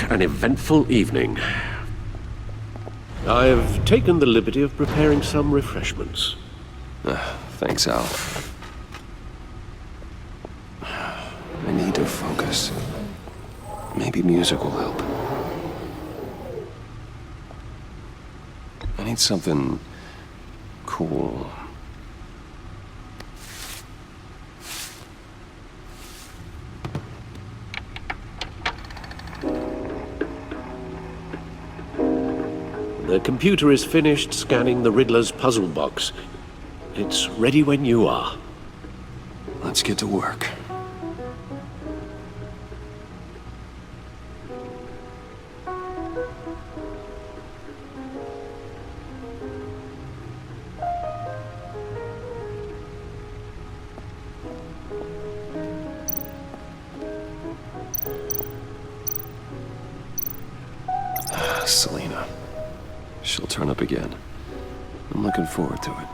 an eventful evening. I've taken the liberty of preparing some refreshments. Thanks, Al. I need to focus. Maybe music will help. I need something cool. The computer is finished scanning the Riddler's puzzle box. It's ready when you are. Let's get to work. Selena. She'll turn up again. I'm looking forward to it.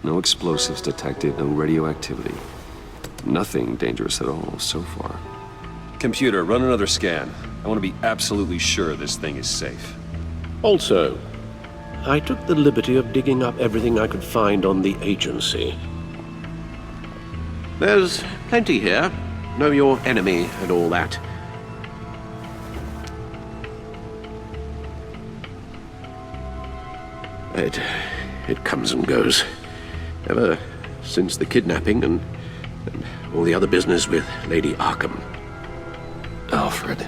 No explosives detected, no radioactivity. Nothing dangerous at all so far. Computer, run another scan. I want to be absolutely sure this thing is safe. Also, I took the liberty of digging up everything I could find on the agency. There's plenty here. Know your enemy and all that. It comes and goes. Ever since the kidnapping and all the other business with Lady Arkham. Alfred.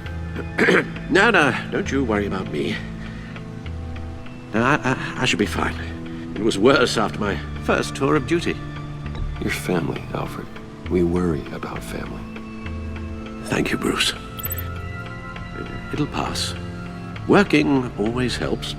No, don't you worry about me. No, I should be fine. It was worse after my first tour of duty. Your family, Alfred. We worry about family. Thank you, Bruce. It'll pass. Working always helps.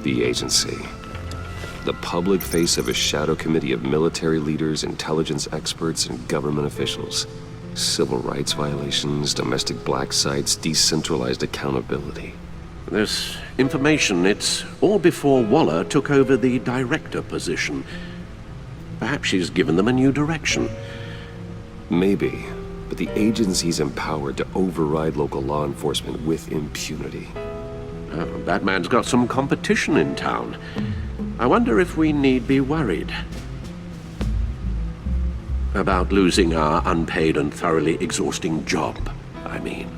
The agency. The public face of a shadow committee of military leaders, intelligence experts, and government officials. Civil rights violations, domestic black sites, decentralized accountability. This information, it's all before Waller took over the director position. Perhaps she's given them a new direction. Maybe, but the agency's empowered to override local law enforcement with impunity. Batman's got some competition in town. I wonder if we need be worried about losing our unpaid and thoroughly exhausting job, I mean.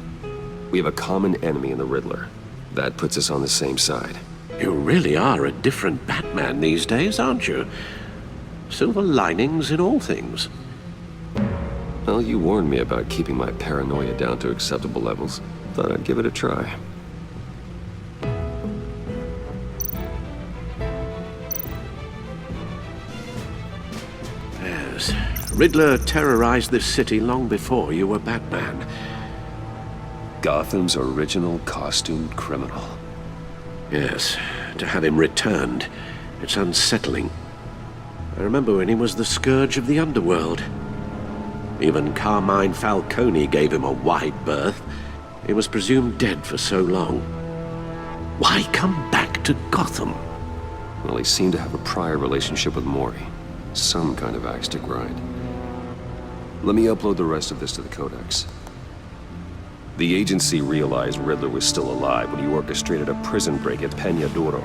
We have a common enemy in the Riddler. That puts us on the same side. You really are a different Batman these days, aren't you? Silver linings in all things. Well, you warned me about keeping my paranoia down to acceptable levels. Thought I'd give it a try. Yes. Riddler terrorized this city long before you were Batman. Gotham's original costumed criminal. Yes. To have him returned, it's unsettling. I remember when he was the scourge of the underworld. Even Carmine Falcone gave him a wide berth. He was presumed dead for so long. Why come back to Gotham? Well, he seemed to have a prior relationship with Mori. Some kind of axe to grind. Let me upload the rest of this to the Codex. The agency realized Riddler was still alive when he orchestrated a prison break at Peñaduro.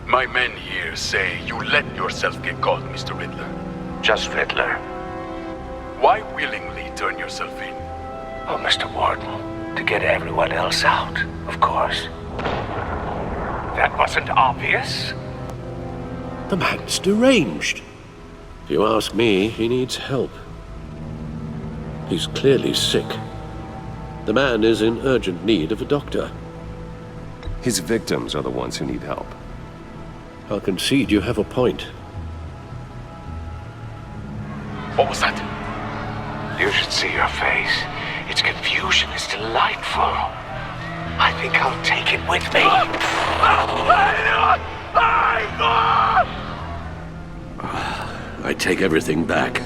My men here say you let yourself get caught, Mr. Riddler. Just Riddler. Why willingly turn yourself in? Oh, Mr. Warden, to get everyone else out, of course. That wasn't obvious. The man's deranged. If you ask me, he needs help. He's clearly sick. The man is in urgent need of a doctor. His victims are the ones who need help. I'll concede you have a point. What was that? You should see your face. Its confusion is delightful. I think I'll take it with me. I take everything back.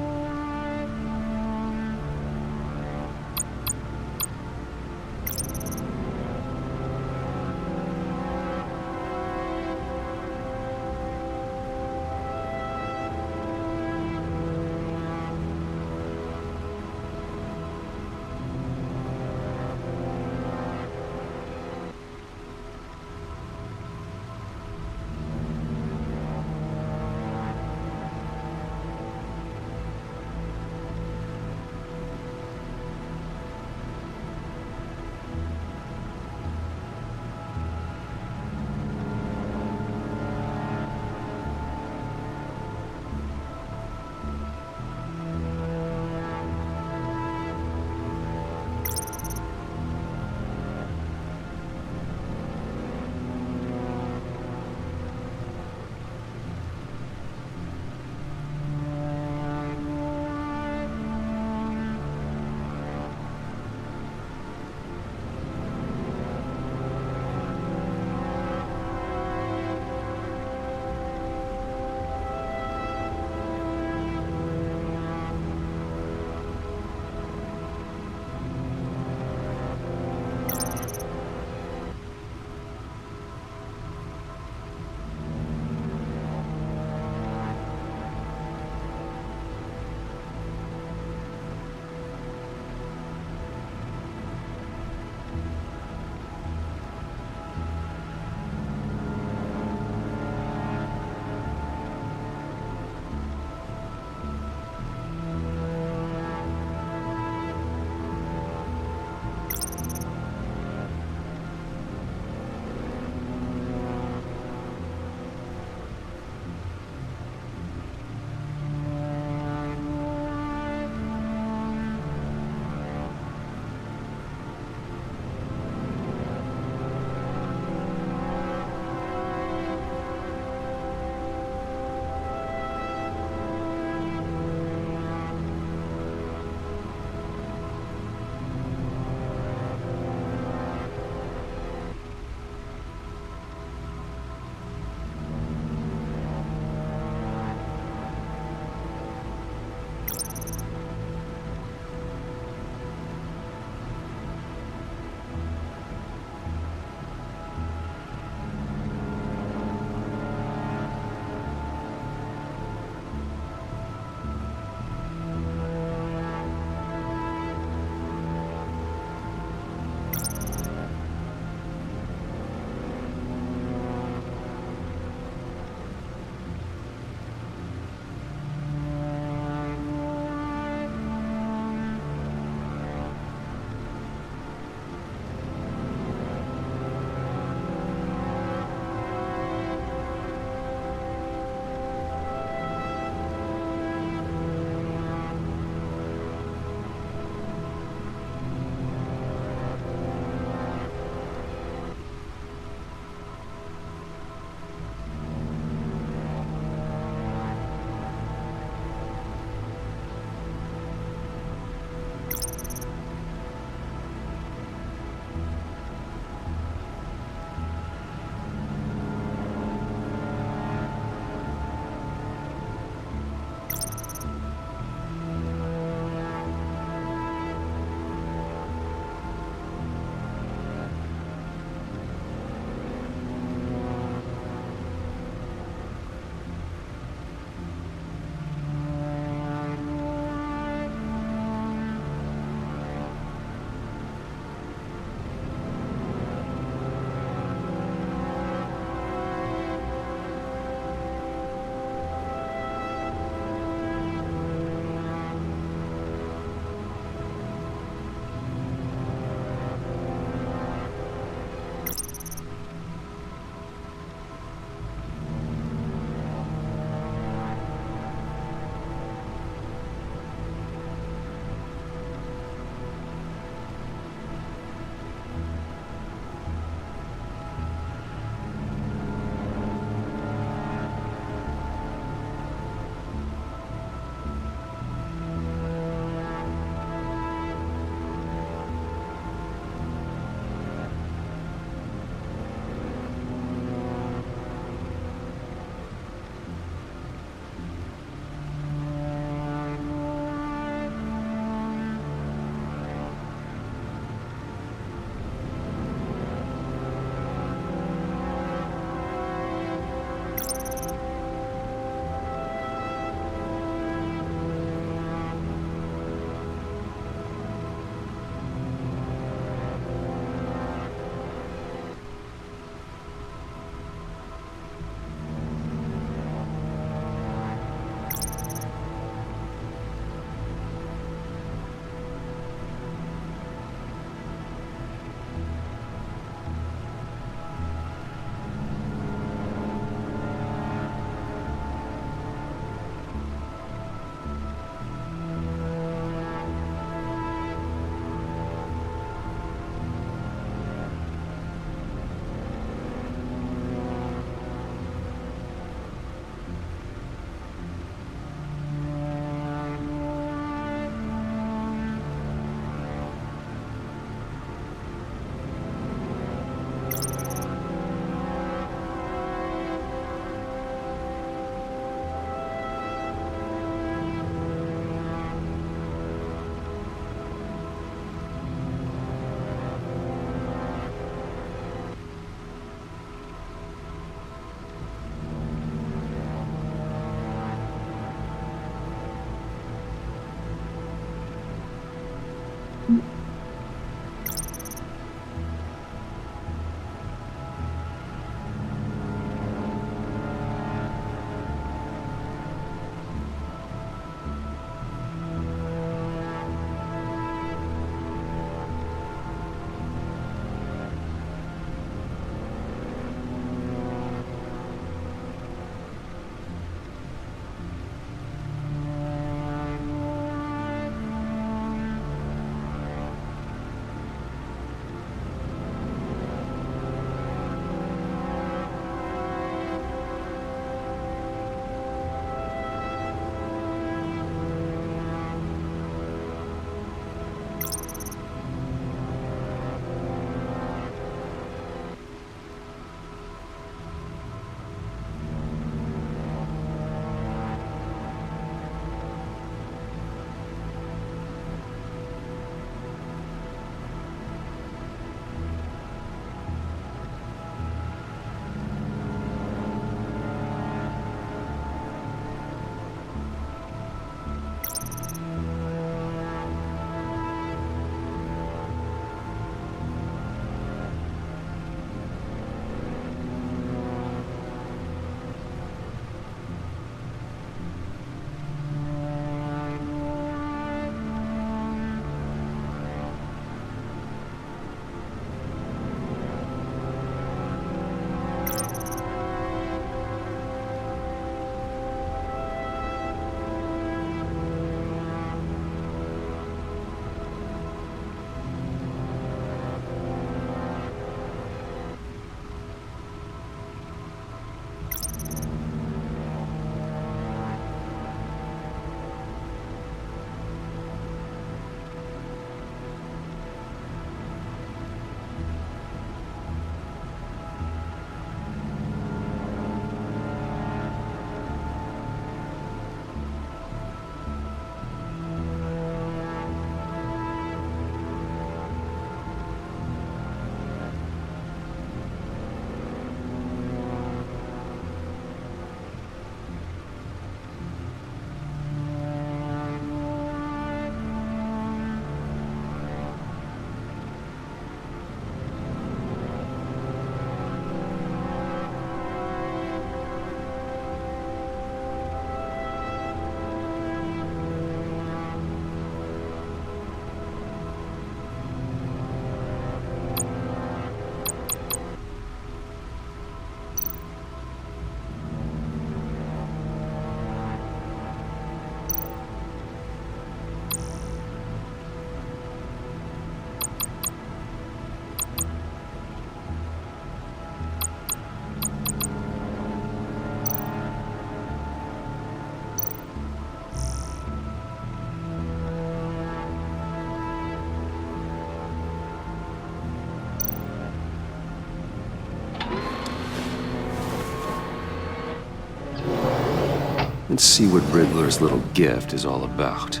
and see what Riddler's little gift is all about.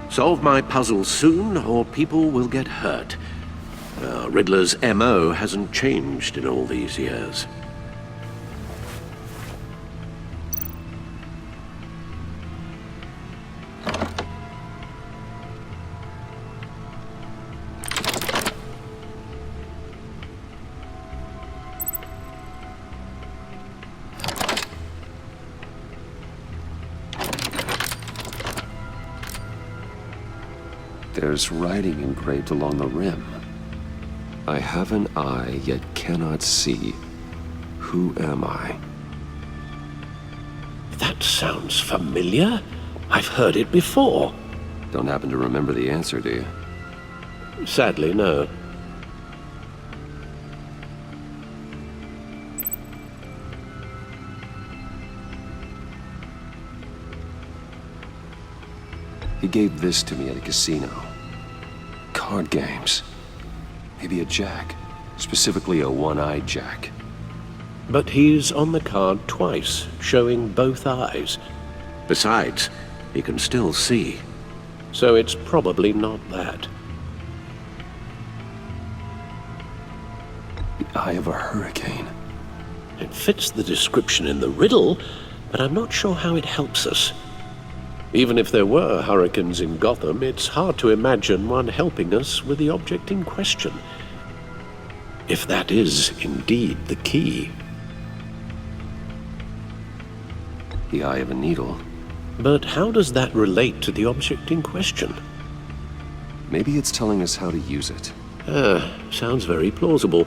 Solve my puzzle soon, or people will get hurt. Riddler's MO hasn't changed in all these years. There's writing engraved along the rim. I have an eye, yet cannot see. Who am I? That sounds familiar. I've heard it before. Don't happen to remember the answer, do you? Sadly, no. He gave this to me at a casino. Card games. Maybe a jack. Specifically a one-eyed jack. But he's on the card twice, showing both eyes. Besides, he can still see. So it's probably not that. The eye of a hurricane. It fits the description in the riddle, but I'm not sure how it helps us. Even if there were hurricanes in Gotham, it's hard to imagine one helping us with the object in question. If that is indeed the key. The eye of a needle. But how does that relate to the object in question? Maybe it's telling us how to use it. Sounds very plausible.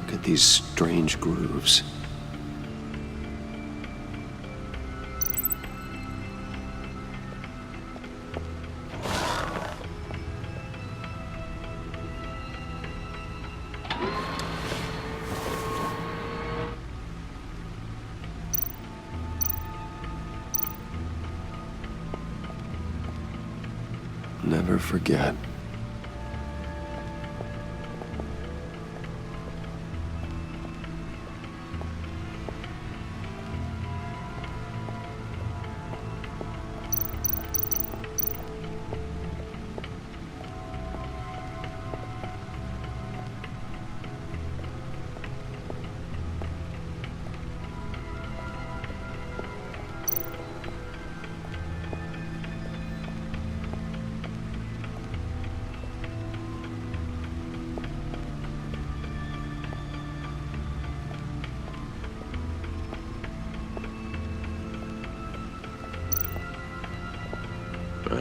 Look at these strange grooves. Never forget.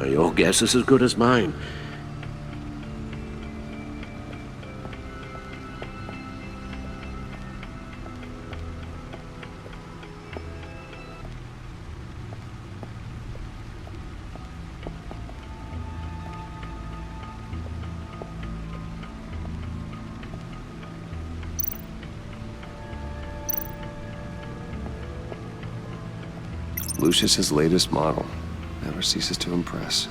Your guess is as good as mine. Lucius's latest model. Never ceases to impress.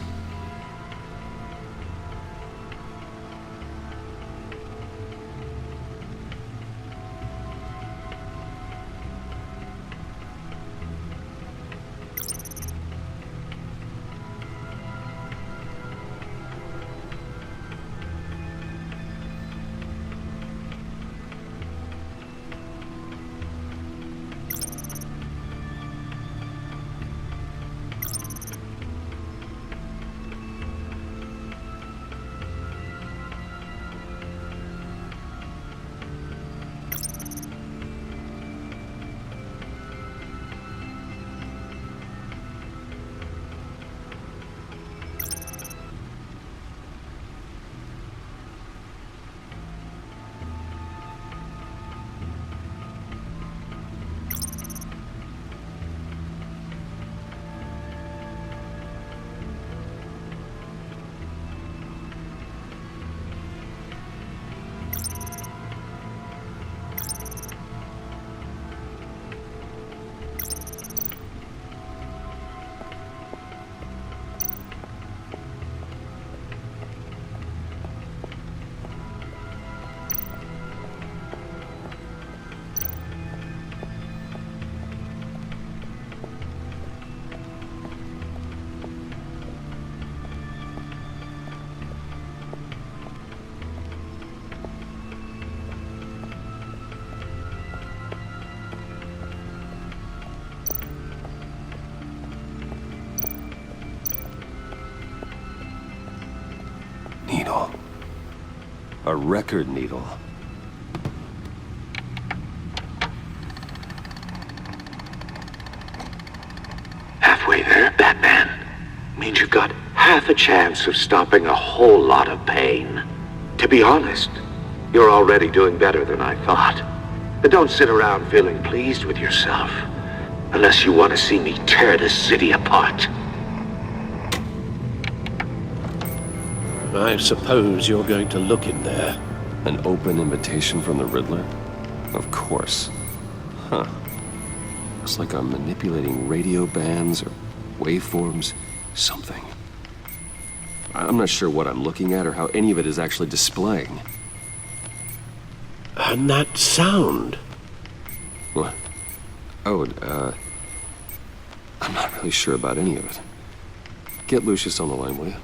A record needle. Halfway there, Batman. Means you've got half a chance of stopping a whole lot of pain. To be honest, you're already doing better than I thought. But don't sit around feeling pleased with yourself. Unless you want to see me tear this city apart. I suppose you're going to look in there. An open invitation from the Riddler? Of course. Huh. Looks like I'm manipulating radio bands or waveforms. Something. I'm not sure what I'm looking at or how any of it is actually displaying. And that sound. What? Oh, I'm not really sure about any of it. Get Lucius on the line, will you?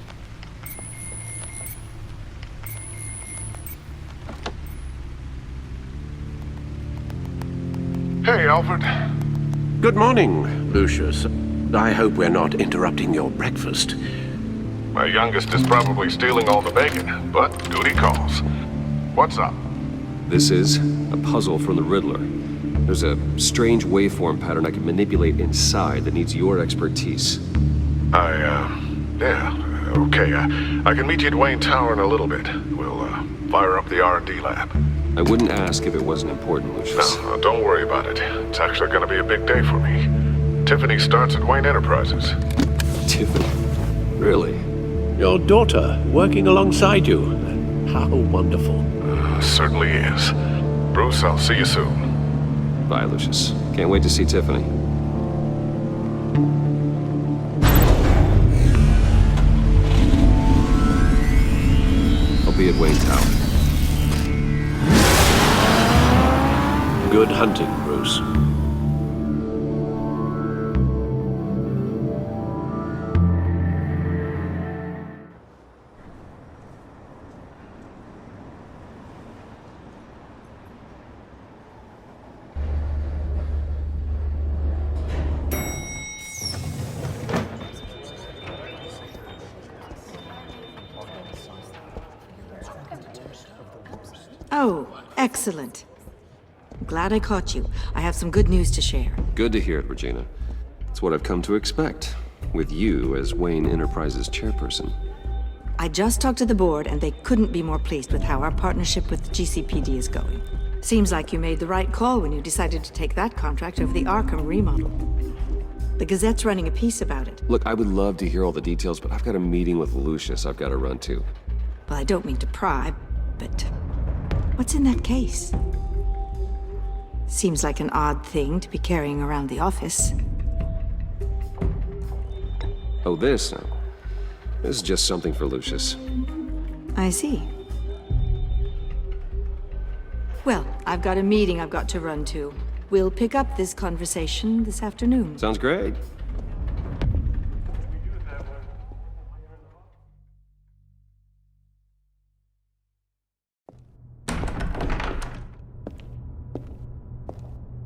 Hey, Alfred. Good morning, Lucius. I hope we're not interrupting your breakfast. My youngest is probably stealing all the bacon, but duty calls. What's up? This is a puzzle from the Riddler. There's a strange waveform pattern I can manipulate inside that needs your expertise. Yeah, okay. I can meet you at Wayne Tower in a little bit. We'll, fire up the R&D lab. I wouldn't ask if it wasn't important, Lucius. No, don't worry about it. It's actually gonna be a big day for me. Tiffany starts at Wayne Enterprises. Tiffany? Really? Your daughter working alongside you. How wonderful. Certainly is. Bruce, I'll see you soon. Bye, Lucius. Can't wait to see Tiffany. I'll be at Wayne Tower. Good hunting, Bruce. Oh, excellent. I'm glad I caught you. I have some good news to share. Good to hear it, Regina. It's what I've come to expect, with you as Wayne Enterprises chairperson. I just talked to the board, and they couldn't be more pleased with how our partnership with GCPD is going. Seems like you made the right call when you decided to take that contract over the Arkham remodel. The Gazette's running a piece about it. Look, I would love to hear all the details, but I've got a meeting with Lucius I've got to run to. Well, I don't mean to pry, but what's in that case? Seems like an odd thing to be carrying around the office. Oh, this? No. This is just something for Lucius. I see. Well, I've got a meeting I've got to run to. We'll pick up this conversation this afternoon. Sounds great.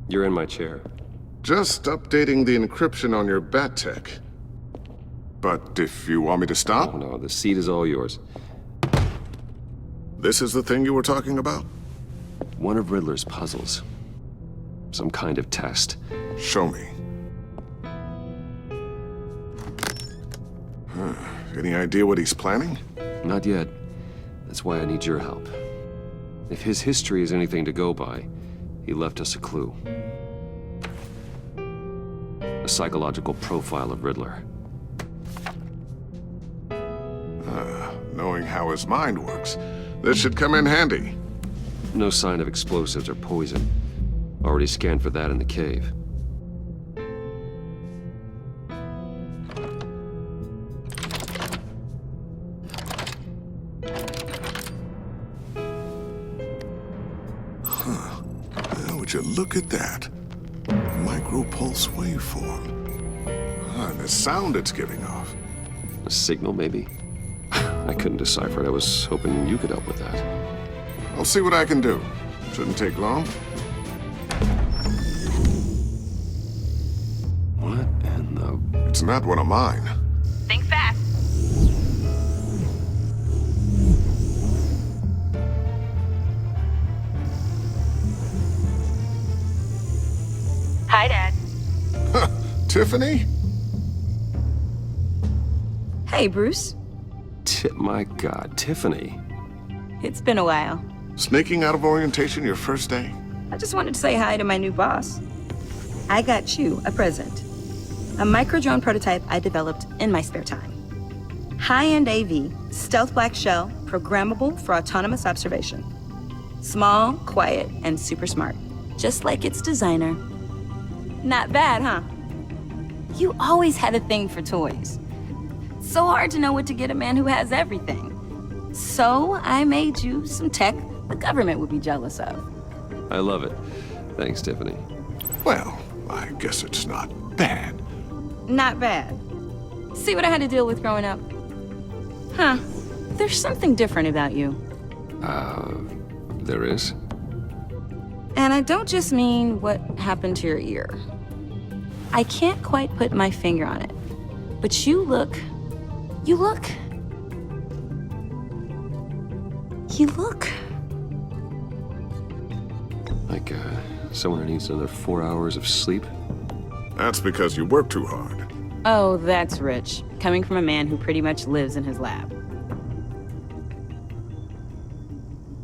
You're in my chair. Just updating the encryption on your bat tech. But if you want me to stop, Oh, no, the seat is all yours. this is the thing you were talking about? One of Riddler's puzzles. Some kind of test. Show me. Any idea what he's planning? Not yet. That's why I need your help. If his history is anything to go by, he left us a clue. A psychological profile of Riddler. Knowing how his mind works, this should come in handy. No sign of explosives or poison. Already scanned for that in the cave. Would you look at that? Micropulse waveform. And the sound it's giving off. A signal, maybe? I couldn't decipher it. I was hoping you could help with that. I'll see what I can do. Shouldn't take long. What in the... It's not one of mine. Think fast. Hi, Dad. Tiffany? Hey, Bruce. My God, Tiffany. It's been a while. Sneaking out of orientation your first day? I just wanted to say hi to my new boss. I got you a present. A micro-drone prototype I developed in my spare time. High-end AV, stealth black shell, programmable for autonomous observation. Small, quiet, and super smart. Just like its designer. Not bad, huh? You always had a thing for toys. So hard to know what to get a man who has everything. So I made you some tech the government would be jealous of. I love it. Thanks, Tiffany. Well, I guess it's not bad. Not bad. See what I had to deal with growing up? Huh. There's something different about you. There is? And I don't just mean what happened to your ear. I can't quite put my finger on it. But you look... Like, someone who needs another 4 hours of sleep? That's because you work too hard. Oh, that's rich. Coming from a man who pretty much lives in his lab.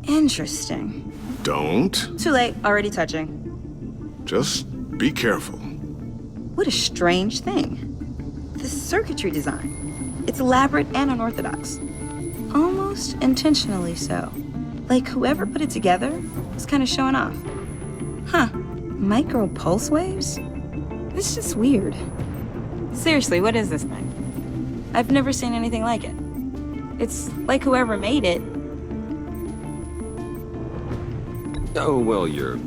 Interesting. Don't. Too late, already touching. Just be careful. What a strange thing. The circuitry design. It's elaborate and unorthodox. Almost intentionally so. Like whoever put it together was kind of showing off. Huh. Micro pulse waves? It's just weird. Seriously, what is this thing? I've never seen anything like it. It's like whoever made it. Oh, well, your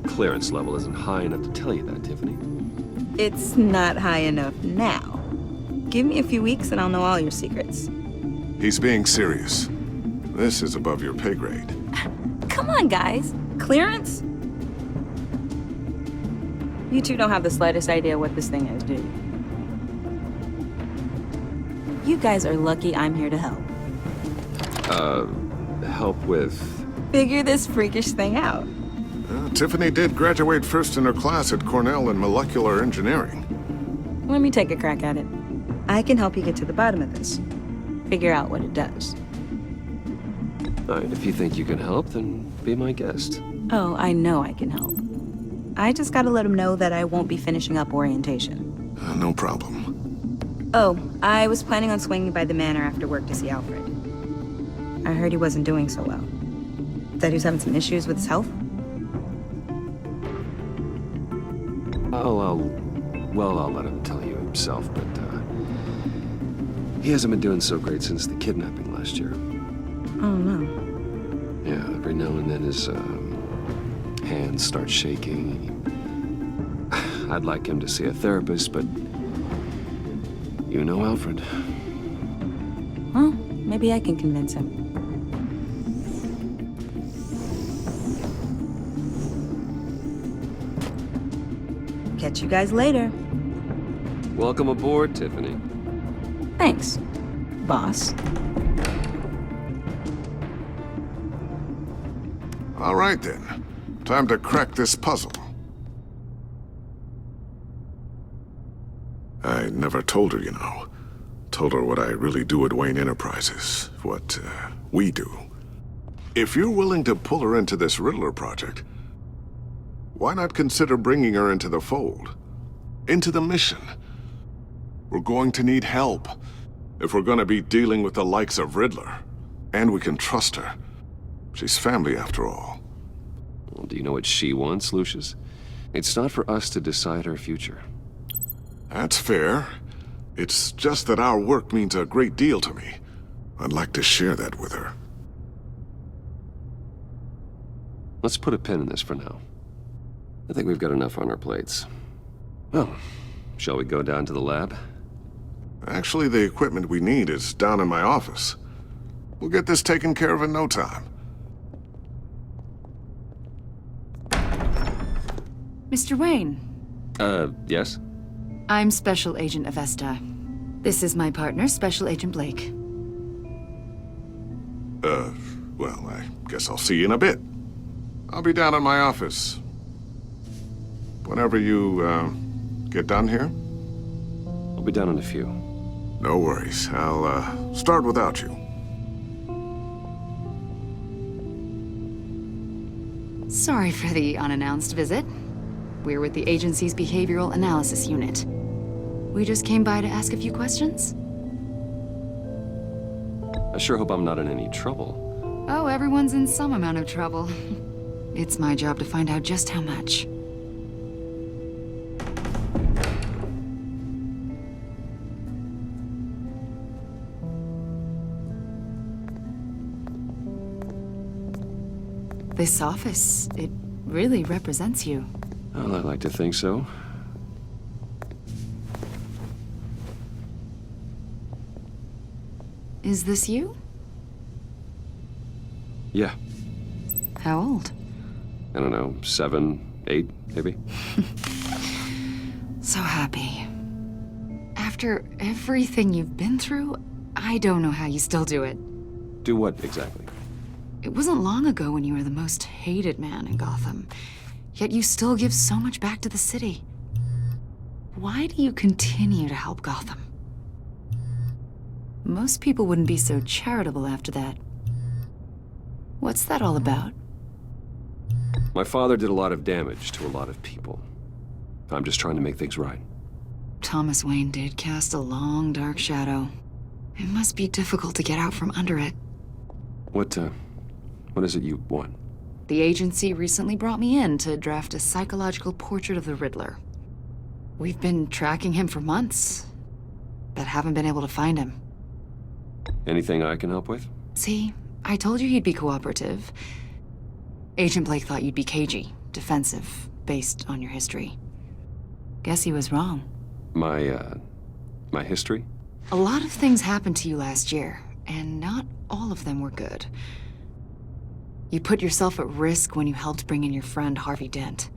clearance level isn't high enough to tell you that, Tiffany. It's not high enough now. Give me a few weeks and I'll know all your secrets. He's being serious. This is above your pay grade. Come on, guys. Clearance? You two don't have the slightest idea what this thing is, do you? You guys are lucky I'm here to help. Help with... Figure this freakish thing out. Tiffany did graduate first in her class at Cornell in molecular engineering. Let me take a crack at it. I can help you get to the bottom of this. Figure out what it does. All right, if you think you can help, then be my guest. Oh, I know I can help. I just gotta let him know that I won't be finishing up orientation. No problem. Oh, I was planning on swinging by the manor after work to see Alfred. I heard he wasn't doing so well. That he was having some issues with his health? I'll let him tell you himself, but, he hasn't been doing so great since the kidnapping last year. Oh, no. Yeah, every now and then his, hands start shaking. I'd like him to see a therapist, but you know Alfred. Well, maybe I can convince him. Catch you guys later. Welcome aboard, Tiffany. Thanks, boss. All right, then. Time to crack this puzzle. I never told her, you know. Told her what I really do at Wayne Enterprises. What, we do. If you're willing to pull her into this Riddler project, why not consider bringing her into the fold? Into the mission? We're going to need help if we're going to be dealing with the likes of Riddler. And we can trust her. She's family, after all. Well, do you know what she wants, Lucius? It's not for us to decide her future. That's fair. It's just that our work means a great deal to me. I'd like to share that with her. Let's put a pin in this for now. I think we've got enough on our plates. Well, shall we go down to the lab? Actually, the equipment we need is down in my office. We'll get this taken care of in no time. Mr. Wayne. Yes? I'm Special Agent Avesta. This is my partner, Special Agent Blake. Well, I guess I'll see you in a bit. I'll be down in my office. whenever you, get done here? I'll be down in a few. No worries. I'll, start without you. Sorry for the unannounced visit. We're with the agency's behavioral analysis unit. We just came by to ask a few questions. I sure hope I'm not in any trouble. Oh, everyone's in some amount of trouble. It's my job to find out just how much. This office, it really represents you. Well, I like to think so. Is this you? Yeah. How old? I don't know, 7, 8, maybe? So happy. After everything you've been through, I don't know how you still do it. Do what, exactly? It wasn't long ago when you were the most hated man in Gotham, yet you still give so much back to the city. Why do you continue to help Gotham? Most people wouldn't be so charitable after that. What's that all about? My father did a lot of damage to a lot of people. I'm just trying to make things right. Thomas Wayne did cast a long, dark shadow. It must be difficult to get out from under it. What is it you want? The agency recently brought me in to draft a psychological portrait of the Riddler. We've been tracking him for months, but haven't been able to find him. Anything I can help with? See, I told you he'd be cooperative. Agent Blake thought you'd be cagey, defensive, based on your history. Guess he was wrong. My history? A lot of things happened to you last year, and not all of them were good. You put yourself at risk when you helped bring in your friend Harvey Dent.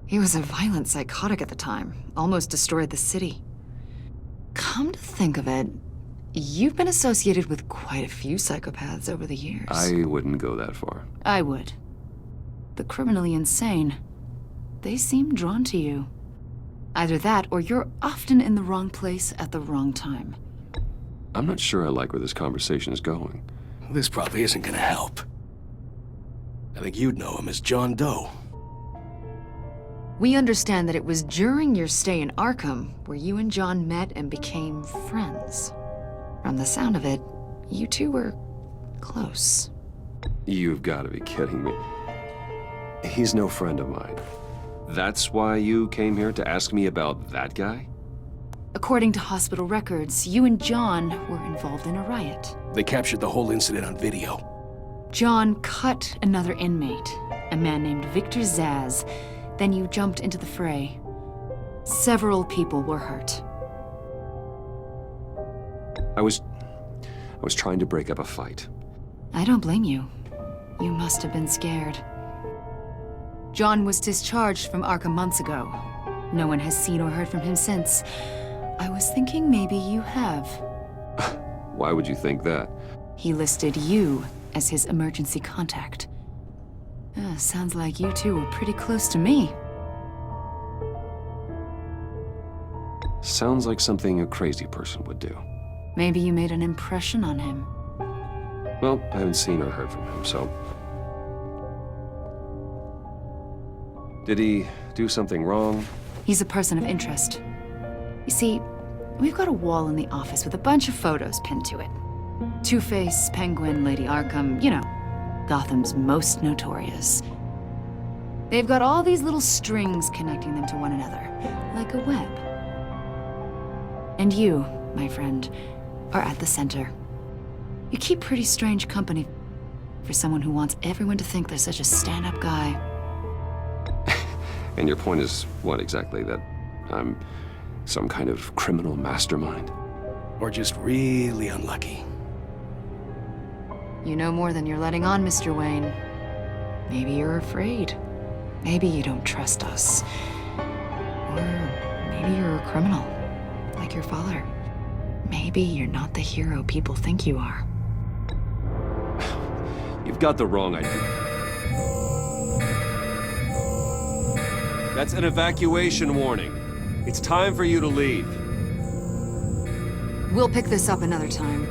He was a violent psychotic at the time, almost destroyed the city. Come to think of it, you've been associated with quite a few psychopaths over the years. I wouldn't go that far. I would. The criminally insane, they seem drawn to you. Either that, or you're often in the wrong place at the wrong time. I'm not sure I like where this conversation is going. This probably isn't gonna help. I think you'd know him as John Doe. We understand that it was during your stay in Arkham where you and John met and became friends. From the sound of it, you two were close. You've got to be kidding me. He's no friend of mine. That's why you came here to ask me about that guy? According to hospital records, you and John were involved in a riot. They captured the whole incident on video. John cut another inmate, a man named Victor Zaz. Then you jumped into the fray. Several people were hurt. I was trying to break up a fight. I don't blame you. You must have been scared. John was discharged from Arkham months ago. No one has seen or heard from him since. I was thinking maybe you have. Why would you think that? He listed you as his emergency contact. Sounds like you two were pretty close to me. Sounds like something a crazy person would do. Maybe you made an impression on him. Well, I haven't seen or heard from him, so... Did he do something wrong? He's a person of interest. You see, we've got a wall in the office with a bunch of photos pinned to it. Two-Face, Penguin, Lady Arkham, you know, Gotham's most notorious. They've got all these little strings connecting them to one another, like a web. And you, my friend, are at the center. You keep pretty strange company for someone who wants everyone to think they're such a stand-up guy. And your point is what exactly? That I'm some kind of criminal mastermind? Or just really unlucky. You know more than you're letting on, Mr. Wayne. Maybe you're afraid. Maybe you don't trust us. Or maybe you're a criminal, like your father. Maybe you're not the hero people think you are. You've got the wrong idea. That's an evacuation warning. It's time for you to leave. We'll pick this up another time.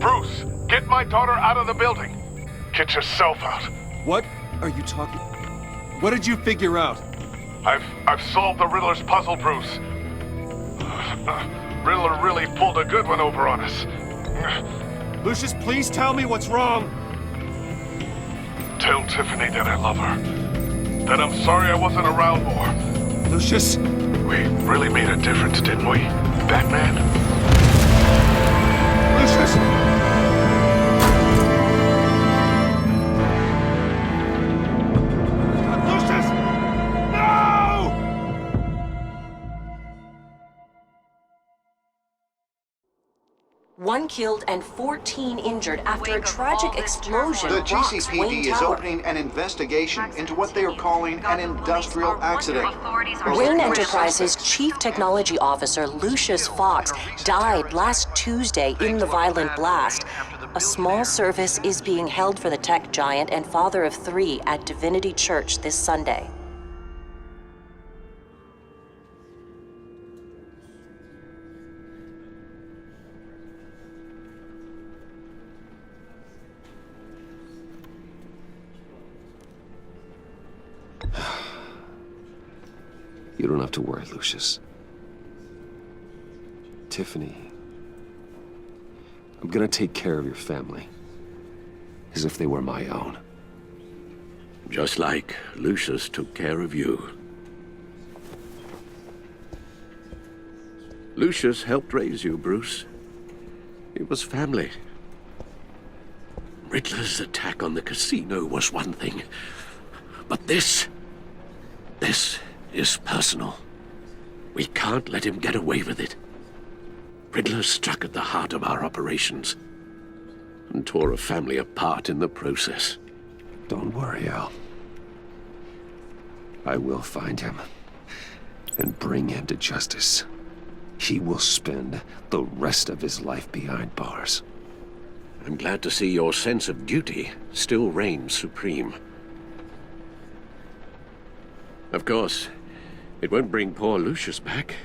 Bruce, get my daughter out of the building. Get yourself out. What are you talking? What did you figure out? I've solved the Riddler's puzzle, Bruce. Riddler really pulled a good one over on us. Lucius, please tell me what's wrong. Tell Tiffany that I love her. That I'm sorry I wasn't around more. Lucius? We really made a difference, didn't we, Batman? Lucius! One killed and 14 injured after a tragic explosion. The rocks GCPD Wayne is Tower. opening an investigation into what they are calling an industrial accident. Wayne Enterprises' Chief Technology Officer Lucius Fox died last Tuesday in the violent blast. A small service is being held for the tech giant and father of 3 at Divinity Church this Sunday. You don't have to worry, Lucius. Tiffany, I'm gonna take care of your family. As if they were my own. Just like Lucius took care of you. Lucius helped raise you, Bruce. It was family. Riddler's attack on the casino was one thing. But this is personal. We can't let him get away with it. Riddler struck at the heart of our operations and tore a family apart in the process. Don't worry, Al. I will find him and bring him to justice. He will spend the rest of his life behind bars. I'm glad to see your sense of duty still reigns supreme. Of course, it won't bring poor Lucius back.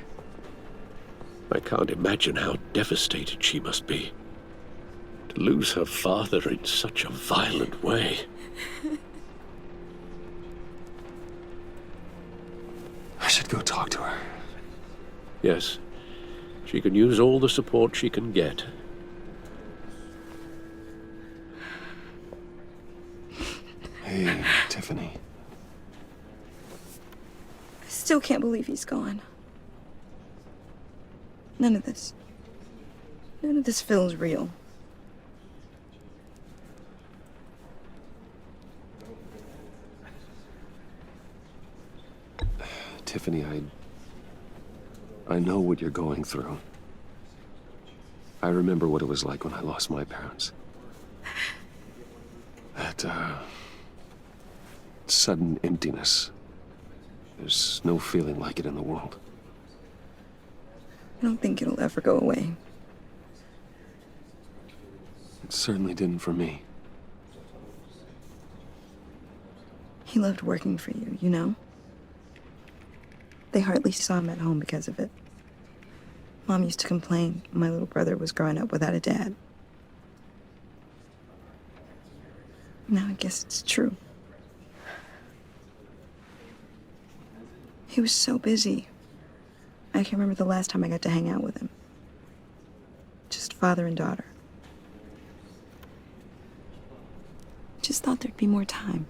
I can't imagine how devastated she must be. To lose her father in such a violent way. I should go talk to her. Yes, she can use all the support she can get. Hey, Tiffany. I still can't believe he's gone. None of this feels real. Tiffany, I know what you're going through. I remember what it was like when I lost my parents. That, sudden emptiness. There's no feeling like it in the world. I don't think it'll ever go away. It certainly didn't for me. He loved working for you, you know? They hardly saw him at home because of it. Mom used to complain my little brother was growing up without a dad. Now I guess it's true. He was so busy. I can't remember the last time I got to hang out with him. Just father and daughter. Just thought there'd be more time.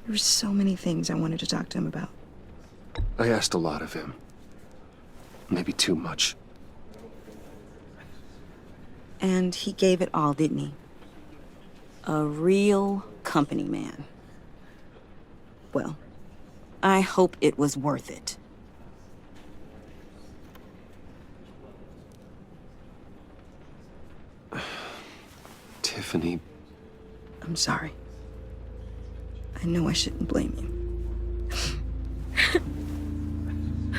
There were so many things I wanted to talk to him about. I asked a lot of him. Maybe too much. And he gave it all, didn't he? A real company man. Well, I hope it was worth it. Tiffany. I'm sorry. I know I shouldn't blame you.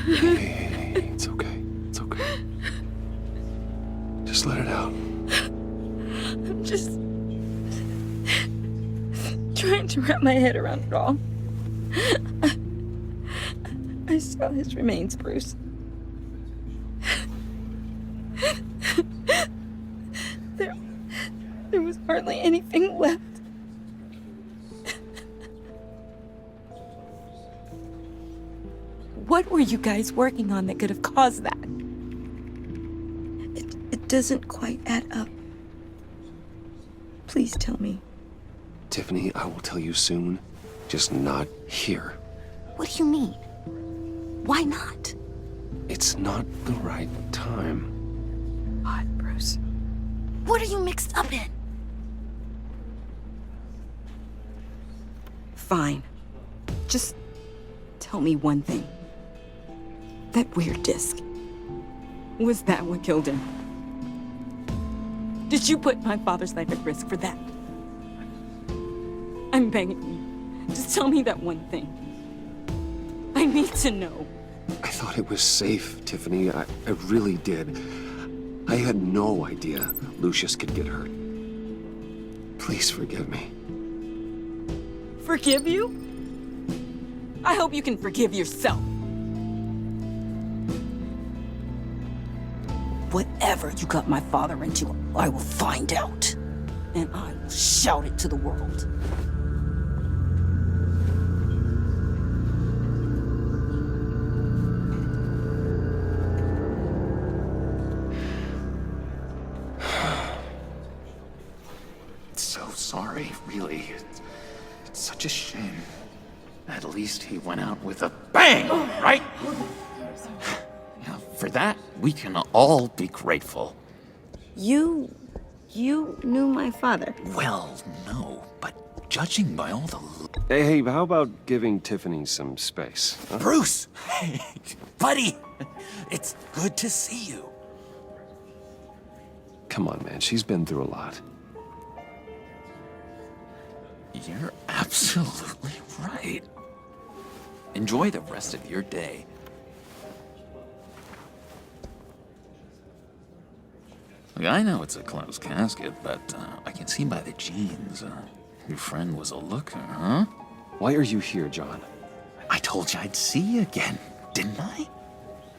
Hey, it's okay. It's okay. Just let it out. I'm just trying to wrap my head around it all. I saw his remains, Bruce. There was hardly anything left. What were you guys working on that could have caused that? It doesn't quite add up. Please tell me. Tiffany, I will tell you soon. Just not here. What do you mean? Why not? It's not the right time. What, Bruce? What are you mixed up in? Fine. Just tell me one thing. That weird disc. Was that what killed him? Did you put my father's life at risk for that? I'm begging you. Just tell me that one thing. I need to know. I thought it was safe, Tiffany. I really did. I had no idea Lucius could get hurt. Please forgive me. Forgive you? I hope you can forgive yourself. Whatever you got my father into, I will find out. And I will shout it to the world. So sorry, really. It's such a shame. At least he went out with a bang, right? Now, for that, we can all be grateful. You knew my father. Well, no, but judging by all the... Hey, how about giving Tiffany some space? Huh? Bruce! Hey, buddy! It's good to see you. Come on, man. She's been through a lot. You're absolutely right. Enjoy the rest of your day. Look, I know it's a closed casket, but I can see by the jeans, your friend was a looker, huh? Why are you here, John? I told you I'd see you again, didn't I?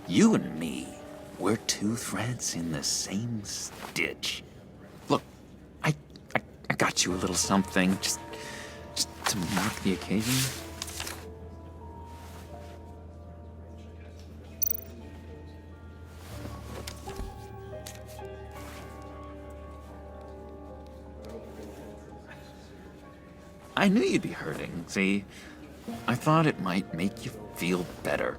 You and me, we're two threads in the same stitch. Look, I got you a little something, just to mark the occasion. I knew you'd be hurting, see? I thought it might make you feel better.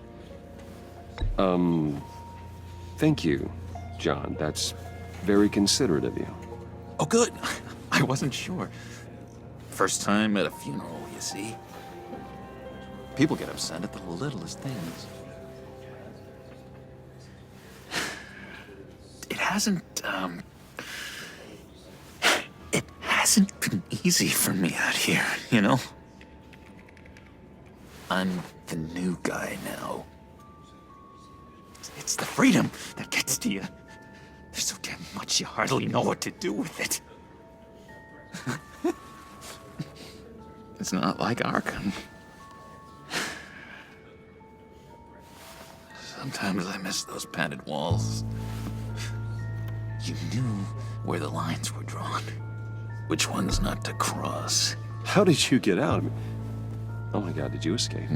Thank you, John. That's very considerate of you. Oh, good. I wasn't sure. First time at a funeral, you see? People get upset at the littlest things. It hasn't been easy for me out here, you know? I'm the new guy now. It's the freedom that gets to you. There's so damn much you hardly know what to do with it. It's not like Arkham. Sometimes I miss those padded walls. You knew where the lines were drawn. Which ones not to cross. How did you get out? I mean, oh my God, did you escape?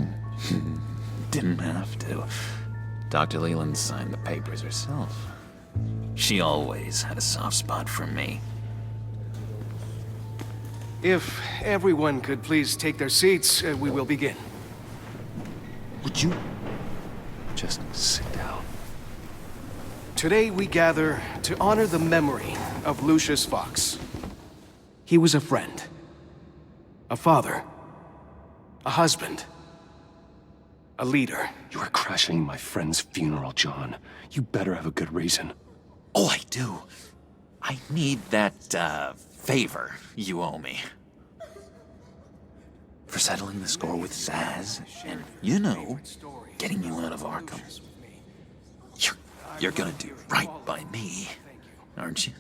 Didn't have to. Dr. Leland signed the papers herself. She always had a soft spot for me. If everyone could please take their seats, we will begin. Would you just sit down? Today we gather to honor the memory of Lucius Fox. He was a friend, a father, a husband, a leader. You are crashing my friend's funeral, John. You better have a good reason. Oh, I do. I need that, favor you owe me. For settling the score with Zaz, and, you know, getting you out of Arkham. You're gonna do right by me. aren't you?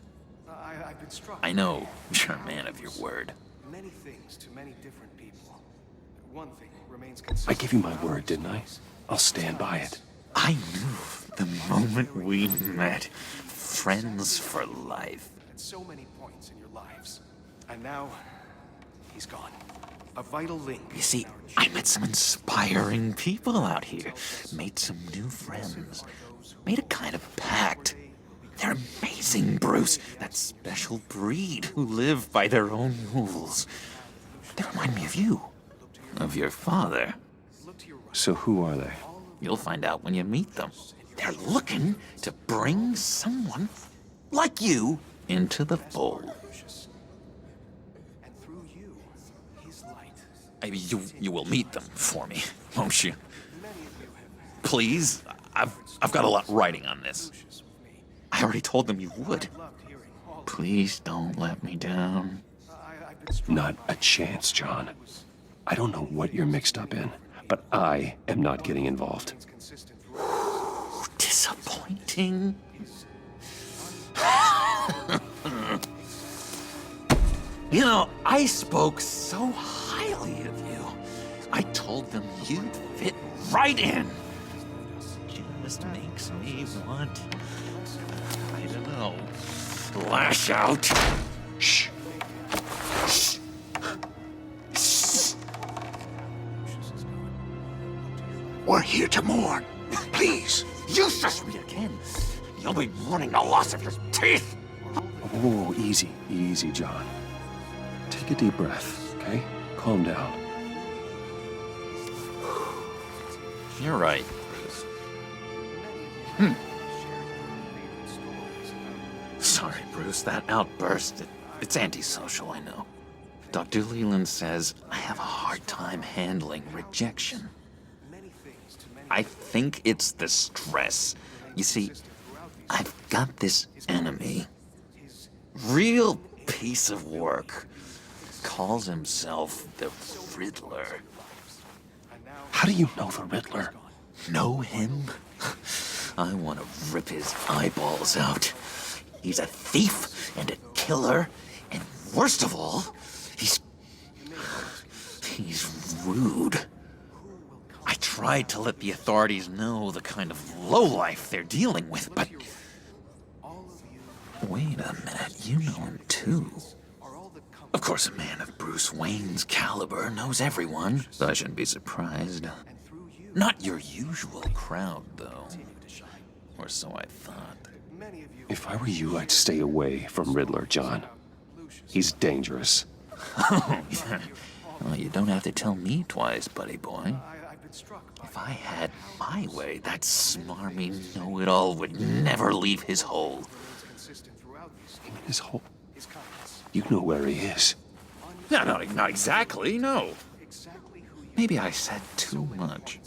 I've been struck. I know you're a man of your word. Many things to many different people. One thing remains consistent. I gave you my word, didn't I? I'll stand by it. I knew the moment we met. Friends for life. At so many points in your lives. And now, he's gone. A vital link. You see, I met some inspiring people out here. Made some new friends. Made a kind of pact. They're amazing, Bruce. That special breed who live by their own rules. They remind me of you. Of your father. So who are they? You'll find out when you meet them. They're looking to bring someone like you into the fold. And through you, his light. Maybe you will meet them for me, won't you? Please, I've got a lot writing on this. I already told them you would. Please don't let me down. Not a chance, John. I don't know what you're mixed up in, but I am not getting involved. Disappointing. You know, I spoke so highly of you. I told them you'd fit right in. Just makes me want, I don't know, lash out. Shh. Shh. Shh. We're here to mourn. Please. You shush me again. You'll be mourning the loss of your teeth. Whoa, easy, easy, John. Take a deep breath, okay? Calm down. You're right. Sorry, Bruce, that outburst, it's antisocial, I know. Dr. Leland says I have a hard time handling rejection. I think it's the stress. You see, I've got this enemy. Real piece of work. Calls himself the Riddler. How do you know the Riddler? Know him? I want to rip his eyeballs out. He's a thief and a killer, and worst of all, he's rude. I tried to let the authorities know the kind of lowlife they're dealing with, but... Wait a minute, you know him too. Of course, a man of Bruce Wayne's caliber knows everyone, so I shouldn't be surprised. Not your usual crowd, though. Or so I thought. If I were you, I'd stay away from Riddler, John. He's dangerous. Well, you don't have to tell me twice, buddy boy. If I had my way, that smarmy know-it-all would never leave his hole. His hole? You know where he is. No, not exactly, no. Maybe I said too much.